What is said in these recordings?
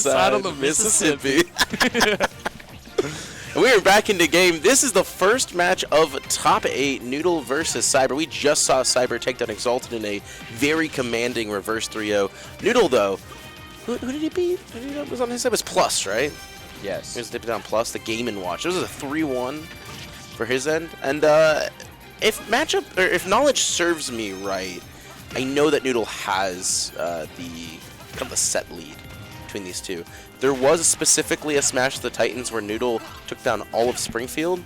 Side of the Mississippi. And we are back into game. This is the first match of top 8, Noodle versus Cyb3r. We just saw Cyb3r take down Exalted in a very commanding reverse 3-0. Noodle, though, who did he beat? Who was on his side? It was Plus, right? Yes. He was dipping down Plus, the Game & Watch. This was a 3-1 for his end. And if knowledge serves me right, I know that Noodle has the set lead between these two. There was specifically a Smash of the Titans where Noodle took down all of Springfield.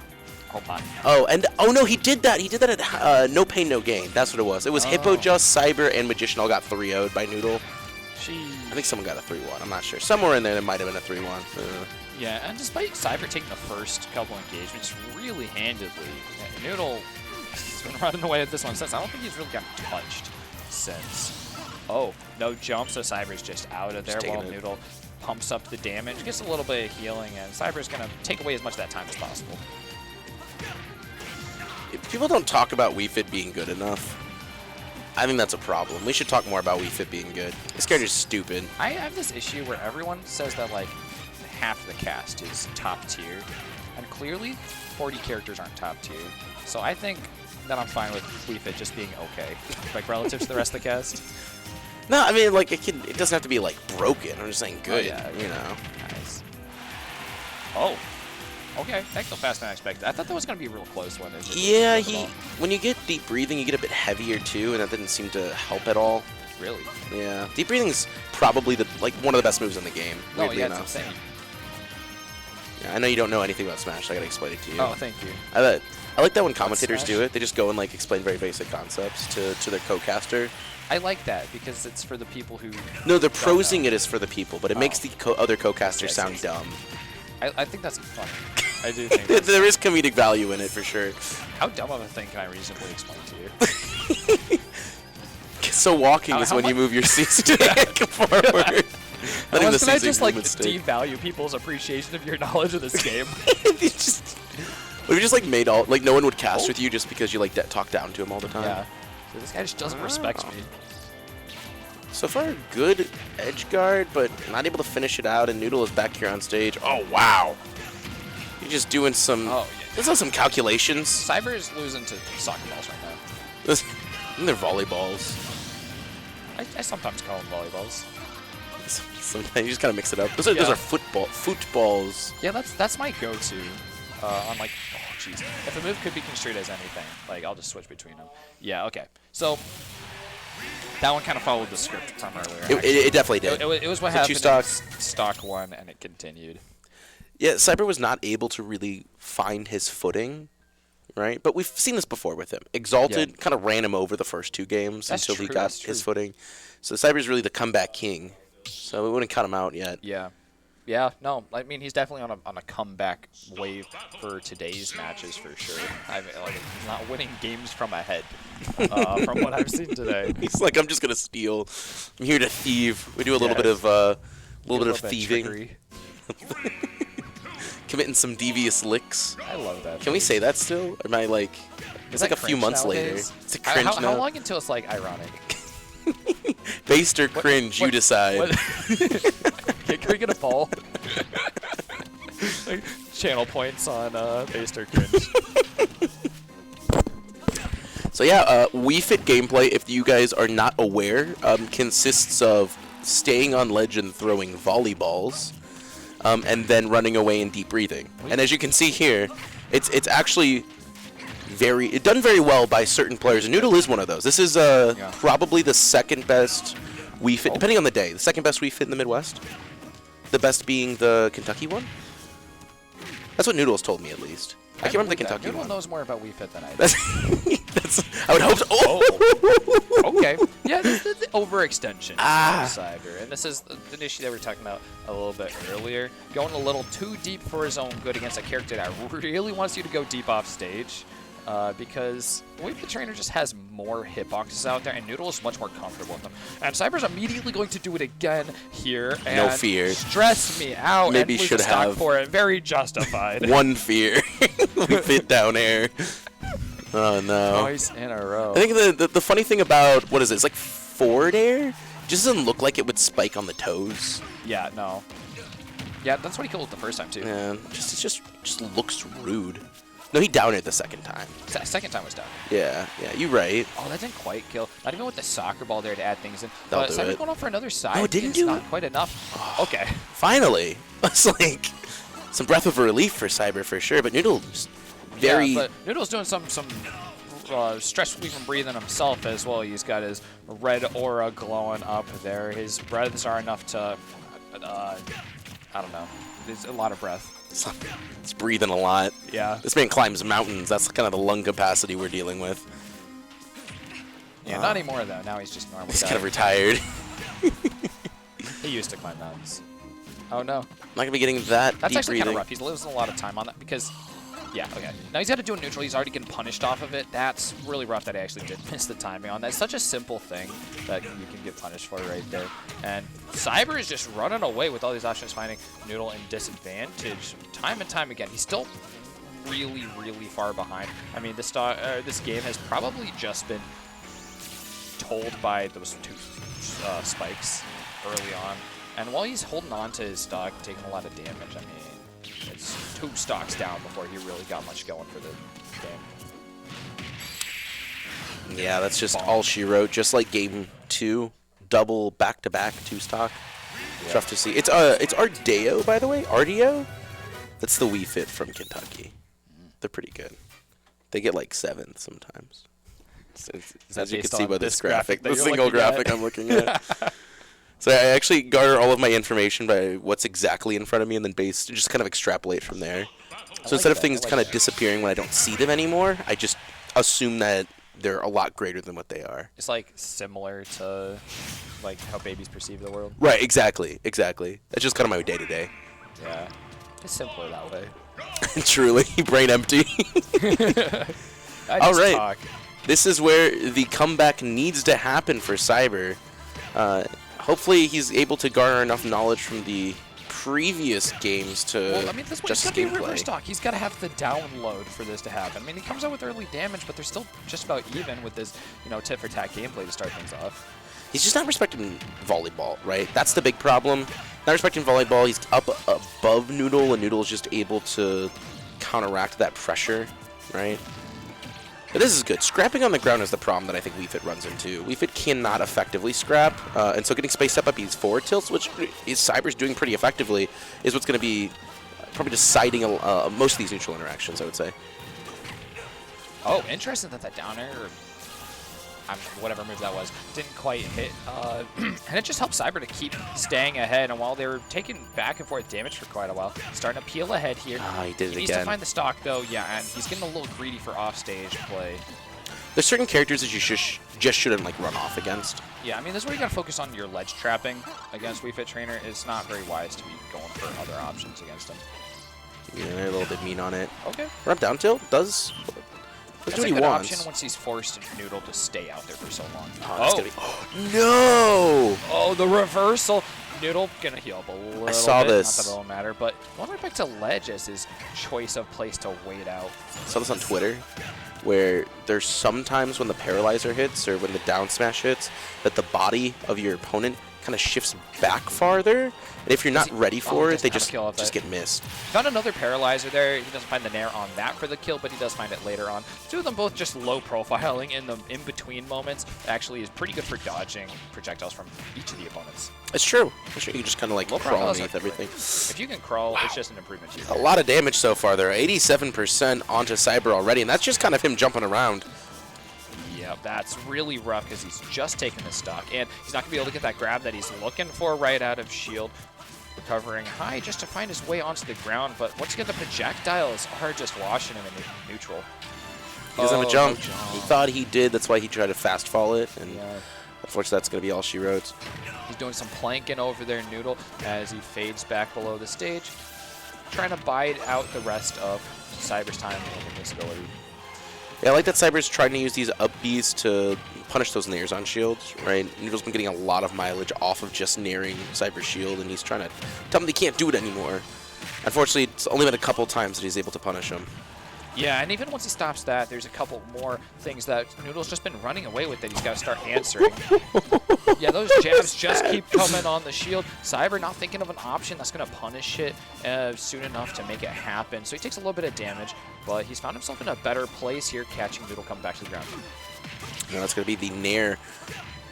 Hold on. Oh no, he did that. He did that at No Pain No Gain. That's what it was. It was Hippo Just, Cyb3r, and Magician all got 3-0'd by Noodle. Jeez. I think someone got a 3-1. I'm not sure. Somewhere in there might have been a 3-1. Yeah, and despite Cyb3r taking the first couple engagements really handedly, Noodle has been running away with this one since. I don't think he's really gotten touched since. Oh, no jump, so Cyb3r's just out of there while Noodle pumps up the damage, gets a little bit of healing, and Cyb3r's going to take away as much of that time as possible. If people don't talk about Wii Fit being good enough, I think that's a problem. We should talk more about Wii Fit being good. This character's stupid. I have this issue where everyone says that, like, half the cast is top tier, and clearly 40 characters aren't top tier. So I think that I'm fine with Wii Fit just being okay, like, relative to the rest of the cast. No, I mean, like, it doesn't have to be, like, broken. I'm just saying good, yeah, you know. Nice. Oh. Okay, that go faster than I expected. I thought that was going to be a real close one. Yeah, when you get deep breathing, you get a bit heavier, too, and that didn't seem to help at all. Really? Yeah. Deep breathing is probably, one of the best moves in the game. No, yeah, it's insane. Yeah, I know you don't know anything about Smash, so I got to explain it to you. Oh, thank you. I like that when commentators do it. They just go and, like, explain very basic concepts to their co-caster. I like that because it's for the people who... No, they're prosing it is for the people, but it makes the other co-casters sound dumb. I think that's fun. I do think that's there is comedic value in it, for sure. How dumb of a thing can I reasonably explain to you? So walking is when you move your C-stick forward. Unless can I just, like, devalue people's appreciation of your knowledge of this game? What if you just, like, made all... Like, no one would cast with you just because you, like, talk down to him all the time? Yeah. So this guy just doesn't respect me. So far, good edge guard, but not able to finish it out, and Noodle is back here on stage. Oh, wow. You're just doing some... Oh, yeah. This is some calculations. Cyb3r is losing to soccer balls right now. And they're volleyballs. I sometimes call them volleyballs. Sometimes you just kind of mix it up. Those are footballs. Yeah, that's my go-to. On, like, oh, jeez. If a move could be construed as anything, like, I'll just switch between them. Yeah, okay. So, that one kind of followed the script from earlier. It definitely did. It was what happened in stock 1, and it continued. Yeah, Cyb3r was not able to really find his footing, right? But we've seen this before with him. Exalted kind of ran him over the first 2 games until he got his footing. So Cyb3r's really the comeback king. So we wouldn't cut him out yet. Yeah. Yeah, no, I mean, he's definitely on a comeback wave for today's matches for sure. Like, he's not winning games from ahead from what I've seen today. He's like, I'm just gonna steal. I'm here to thieve. We do a little bit of thieving. Committing some devious licks. I love that. Can we say that still? Or am I like? It's like a few months later. It's a cringe now. How long until it's like ironic? Based or cringe, you decide. Can we get a poll? Like, channel points on based or cringe. So yeah, Wii Fit gameplay, if you guys are not aware, consists of staying on ledge and throwing volleyballs, and then running away and deep breathing. And as you can see here, it's actually done very well by certain players, and Noodle is one of those. This is probably the second best Wii Fit, depending on the day, the second best Wii Fit in the Midwest. The best being the Kentucky one. That's what Noodle's told me, at least. I can't remember the Kentucky one. Noodle knows more about Wii Fit than I do. I would hope so. Oh! Okay. Yeah, this is the overextension of Cyb3r. And this is an issue that we were talking about a little bit earlier. Going a little too deep for his own good against a character that really wants you to go deep off stage. Because Wii Fit Trainer just has more hitboxes out there, and Noodle is much more comfortable with them. And Cyb3r's immediately going to do it again here. And no fear. Stress me out. Maybe and should have for it. Very justified. One fear. Wii Fit down air. Oh no. Twice in a row. I think the funny thing about what is it? It's like forward air. It just doesn't look like it would spike on the toes. Yeah, no. Yeah, that's what he killed the first time, too. Yeah, it just looks rude. No, he downed it the second time. Second time was down. Yeah, you're right. Oh, that didn't quite kill. Not even with the soccer ball there to add things in. That'll But do Cyb3r it. going on for another side. No, it didn't it's do not it. quite enough. Okay. Finally. It's like some breath of relief for Cyb3r for sure, but Noodle just very... Yeah, but Noodle's doing some stress relief from breathing himself as well. He's got his red aura glowing up there. His breaths are enough to, I don't know. There's a lot of breath. It's breathing a lot. Yeah. This man climbs mountains. That's kind of the lung capacity we're dealing with. Yeah, not anymore though. Now he's just normal. He's kind of retired. He used to climb mountains. Oh no. I'm not going to be getting that That's deep actually kind breathing. of rough. He's losing a lot of time on that because, yeah, okay. Now he's got to do a neutral. He's already getting punished off of it. That's really rough that I actually did miss the timing on that. It's such a simple thing that you can get punished for right there. And Cyb3r is just running away with all these options, finding Noodle in disadvantage time and time again. He's still really, really far behind. I mean, this game has probably just been told by those two spikes early on. And while he's holding on to his stock, taking a lot of damage, I mean, it's 2 stocks down before he really got much going for the game. Yeah, that's just all she wrote. Just like game 2, double back-to-back 2-stock. Yeah. Tough to see. It's Ardeo, by the way. Ardeo? That's the Wii Fit from Kentucky. They're pretty good. They get like 7th sometimes. As you can see by this graphic, the single graphic I'm looking at. So I actually garner all of my information by what's exactly in front of me and then just kind of extrapolate from there. So instead of things kind of disappearing when I don't see them anymore, I just assume that they're a lot greater than what they are. It's like similar to like how babies perceive the world. Right, exactly. That's just kind of my day-to-day. Yeah, it's simpler that way. Truly, brain empty. All right. Talk. This is where the comeback needs to happen for Cyb3r. Hopefully he's able to garner enough knowledge from the previous games to Well, I mean, this one's just got to be gameplay. reverse stock. He's got to have the download for this to happen. I mean, he comes out with early damage, but they're still just about even with this, tit for tat gameplay to start things off. He's just not respecting volleyball, right? That's the big problem. Not respecting volleyball. He's up above Noodle, and Noodle's just able to counteract that pressure, right? But this is good. Scrapping on the ground is the problem that I think Wii Fit runs into. Wii Fit cannot effectively scrap, and so getting spaced up these forward tilts, which is Cyb3r's doing pretty effectively, is what's going to be probably deciding most of these neutral interactions, I would say. Oh, interesting that down air, or whatever move that was, didn't quite hit. And it just helped Cyb3r to keep staying ahead. And while they were taking back and forth damage for quite a while, starting to peel ahead here. Ah, he did it He needs again. to find the stock, though, yeah, and he's getting a little greedy for offstage play. There's certain characters that you just shouldn't like run off against. Yeah, I mean, this is where you got to focus on your ledge trapping against Wii Fit Trainer. It's not very wise to be going for other options against him. Yeah, they're a little bit mean on it. Okay. Run up down tilt does That's do what a he good wants. option once he's forced Noodle to stay out there for so long. Oh, that's gonna be, no! Oh, the reversal. Noodle gonna heal up a little I saw bit. this. Not that it'll matter, but going right back to ledge as his choice of place to wait out. I saw this on Twitter, where there's sometimes when the paralyzer hits or when the down smash hits, that the body of your opponent kind of shifts back farther, and if you're not ready for it, they just get missed. Found another paralyzer there. He doesn't find the nair on that for the kill, but he does find it later on. Two of them both just low profiling in the in-between moments. Actually is pretty good for dodging projectiles from each of the opponents. It's true. You can just kind of like Low crawl profiles underneath are everything. If you can crawl, it's just an improvement to you. A lot of damage so far there. 87% onto Cyb3r already, and that's just kind of him jumping around. Yep, that's really rough because he's just taking the stock, and he's not going to be able to get that grab that he's looking for right out of shield. Recovering high just to find his way onto the ground, but once you get the projectiles are just washing him in neutral. He doesn't have a jump. No jump. He thought he did, that's why he tried to fast fall it, and Yeah. unfortunately that's going to be all she wrote. He's doing some planking over there, Noodle, as he fades back below the stage, trying to bide out the rest of Cyb3r's time and invincibility. Yeah, I like that Cyb3r's trying to use these up Bs to punish those nairs on shields, right? Noodle's been getting a lot of mileage off of just nairing Cyb3r's shield, and he's trying to tell him they can't do it anymore. Unfortunately, it's only been a couple times that he's able to punish him. Yeah, and even once he stops that, there's a couple more things that Noodle's just been running away with that he's got to start answering. Yeah, those jabs just keep coming on the shield. Cyb3r not thinking of an option that's going to punish it soon enough to make it happen. So he takes a little bit of damage, but he's found himself in a better place here, catching Noodle come back to the ground. You know, that's going to be the Nair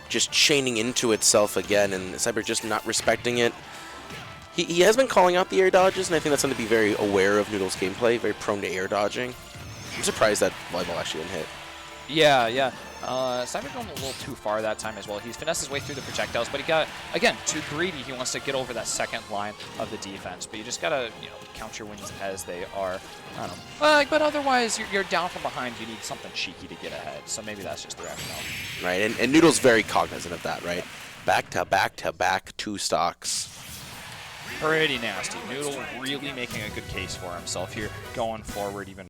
just chaining into itself again, and Cyb3r just not respecting it. He has been calling out the air dodges, and I think that's something to be very aware of Noodle's gameplay, very prone to air dodging. I'm surprised that volleyball actually didn't hit. Yeah. Cyb3r going a little too far that time as well. He's finessed his way through the projectiles, but he got, again, too greedy. He wants to get over that second line of the defense, but you just got to, count your wins as they are. I don't know. But otherwise, you're down from behind. You need something cheeky to get ahead, so maybe that's just the rationale. Right, and Noodle's very cognizant of that, right? Back to back to back, 2 stocks. Pretty nasty. Noodle really making a good case for himself here going forward even